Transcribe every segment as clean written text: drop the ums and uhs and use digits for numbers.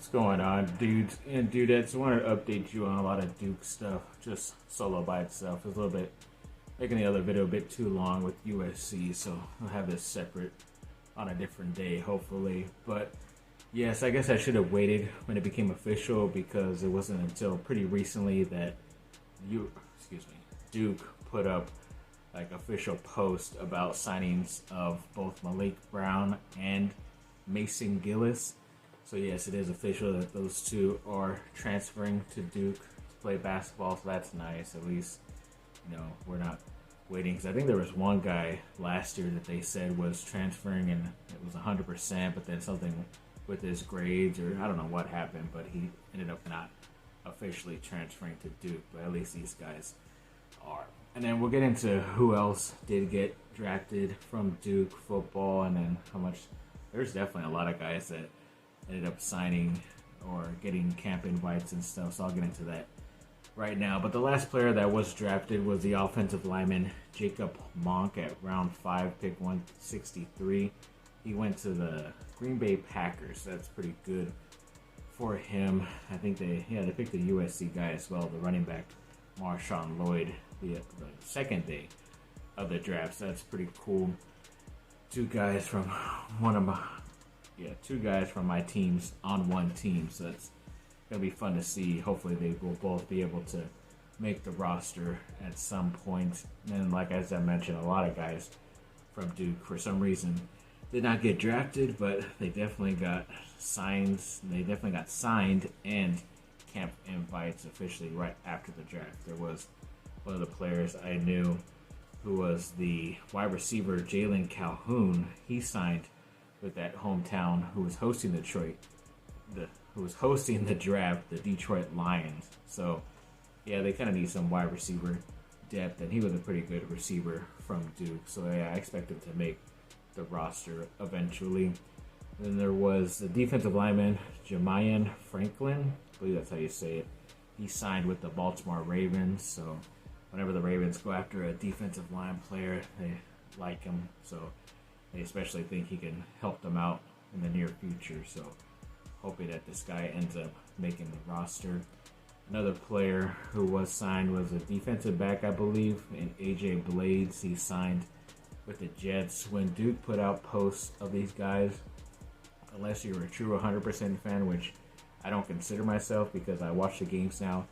What's going on, dudes and dudettes? I wanted to update you on a lot of Duke stuff, just solo by itself. It's a little bit, making the other video a bit too long with USC, so I'll have this separate on a different day, hopefully. But yes, I guess I should have waited when it became official because it wasn't until pretty recently that Duke put up like official post about signings of both Malik Brown and Mason Gillis. So yes, it is official that those two are transferring to Duke to play basketball. So that's nice. At least, we're not waiting. Because I think there was one guy last year that they said was transferring and it was 100%, but then something with his grades or I don't know what happened, but he ended up not officially transferring to Duke. But at least these guys are. And then we'll get into who else did get drafted from Duke football, and then how much. There's definitely a lot of guys that ended up signing or getting camp invites and stuff, so I'll get into that right now. But the last player that was drafted was the offensive lineman Jacob Monk at round 5, pick 163. He went to the Green Bay Packers. That's pretty good for him. I think they picked a USC guy as well, the running back Marshawn Lloyd, the second day of the draft. So that's pretty cool. Two guys from my teams on one team, so it's gonna be fun to see. Hopefully they will both be able to make the roster at some point. And like as I mentioned, a lot of guys from Duke for some reason did not get drafted, but they definitely got signed. They definitely got signed and camp invites officially right after the draft. There was one of the players I knew who was the wide receiver Jalen Calhoun. He signed with that hometown who was hosting the draft, the Detroit Lions. So yeah, they kind of need some wide receiver depth, and he was a pretty good receiver from Duke. So yeah, I expect him to make the roster eventually. Then there was the defensive lineman Jamian Franklin. I believe that's how you say it. He signed with the Baltimore Ravens. So whenever the Ravens go after a defensive line player, they like him. So they especially think he can help them out in the near future. So hoping that this guy ends up making the roster. Another player who was signed was a defensive back, I believe, in AJ Blades. He signed with the Jets. When Duke put out posts of these guys, unless you're a true 100% fan, which I don't consider myself because I watch the games now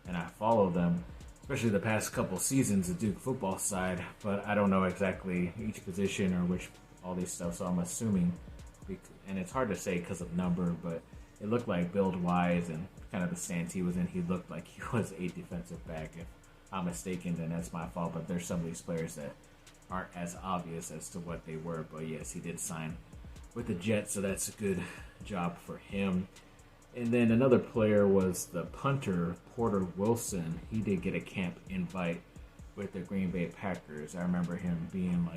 and I follow them, especially the past couple seasons, the Duke football side, but I don't know exactly each position or which all these stuff, so I'm assuming, and it's hard to say because of number, but it looked like build-wise and kind of the stance he was in, he looked like he was a defensive back. If I'm mistaken, then that's my fault, but there's some of these players that aren't as obvious as to what they were, but yes, he did sign with the Jets, so that's a good job for him. And then another player was the punter, Porter Wilson. He did get a camp invite with the Green Bay Packers. I remember him being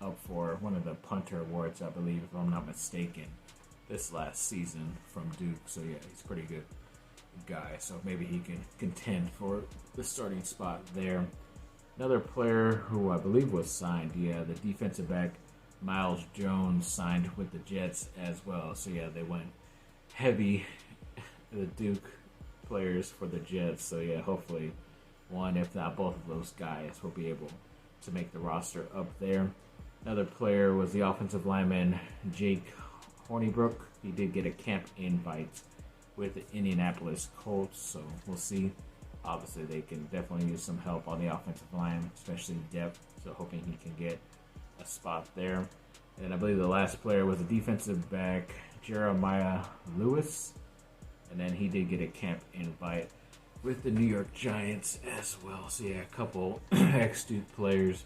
up for one of the punter awards, I believe, if I'm not mistaken, this last season from Duke. So yeah, he's a pretty good guy. So maybe he can contend for the starting spot there. Another player who I believe was signed, the defensive back Miles Jones signed with the Jets as well. So yeah, they went heavy, the Duke players for the Jets. So yeah, hopefully one, if not both of those guys, will be able to make the roster up there. Another player was the offensive lineman Jake Hornibrook. He did get a camp invite with the Indianapolis Colts, so we'll see. Obviously, they can definitely use some help on the offensive line, especially depth, so hoping he can get a spot there. And I believe the last player was a defensive back, Jeremiah Lewis, and then he did get a camp invite with the New York Giants as well. So yeah, a couple ex-Duke players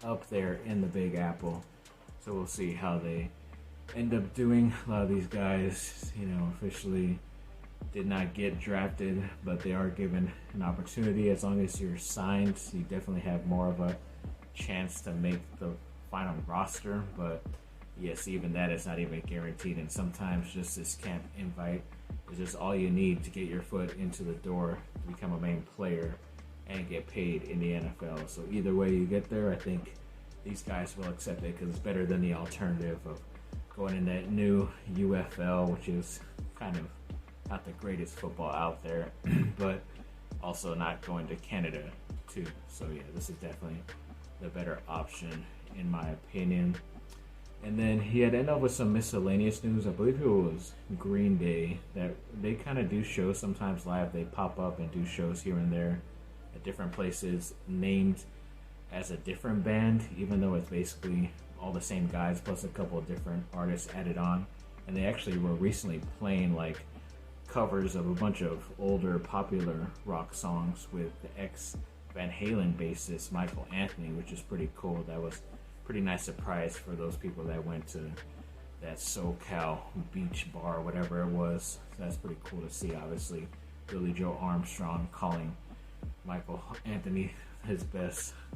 up there in the Big Apple. So we'll see how they end up doing. A lot of these guys, officially did not get drafted, but they are given an opportunity. As long as you're signed, you definitely have more of a chance to make the final roster. But yes, even that is not even guaranteed, and sometimes just this camp invite is just all you need to get your foot into the door to become a main player and get paid in the NFL. So either way you get there, I think these guys will accept it because it's better than the alternative of going in that new UFL, which is kind of not the greatest football out there, but also not going to Canada too. So yeah, this is definitely the better option in my opinion. And then he had ended up with some miscellaneous news. I believe it was Green Day, that they kind of do shows sometimes live. They pop up and do shows here and there at different places named as a different band, even though it's basically all the same guys plus a couple of different artists added on. And they actually were recently playing like covers of a bunch of older popular rock songs with the ex Van Halen bassist Michael Anthony, which is pretty cool. That was a pretty nice surprise for those people that went to that SoCal beach bar, whatever it was. So that's pretty cool to see. Obviously, Billy Joe Armstrong calling Michael Anthony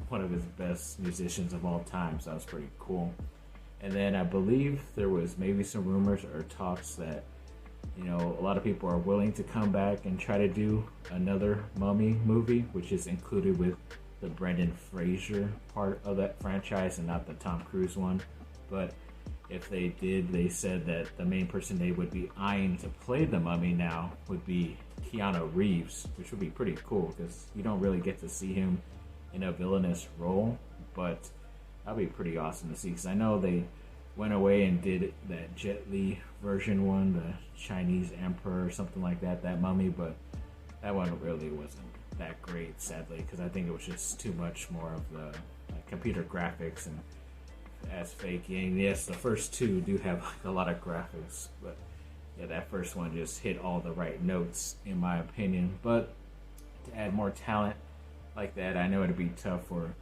one of his best musicians of all time. So that was pretty cool. And then I believe there was maybe some rumors or talks that, you know, a lot of people are willing to come back and try to do another Mummy movie, which is included with the Brendan Fraser part of that franchise and not the Tom Cruise one. But if they did, they said that the main person they would be eyeing to play the Mummy now would be Keanu Reeves, which would be pretty cool because you don't really get to see him in a villainous role, but that'd be pretty awesome to see because I know they went away and did that Jet Li version one, the Chinese Emperor or something like that, that Mummy, but that one really wasn't that great, sadly, because I think it was just too much more of the computer graphics and as fake. And yes, the first two do have like a lot of graphics, but yeah, that first one just hit all the right notes in my opinion. But to add more talent like that, I know it'd be tough for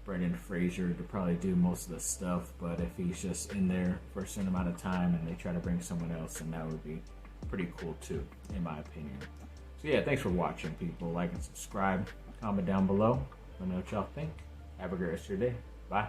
Brendan Fraser to probably do most of the stuff, but if he's just in there for a certain amount of time and they try to bring someone else, then that would be pretty cool too, in my opinion. So yeah, thanks for watching, people. Like and subscribe, comment down below, let me know what y'all think. Have a great rest of your day. Bye.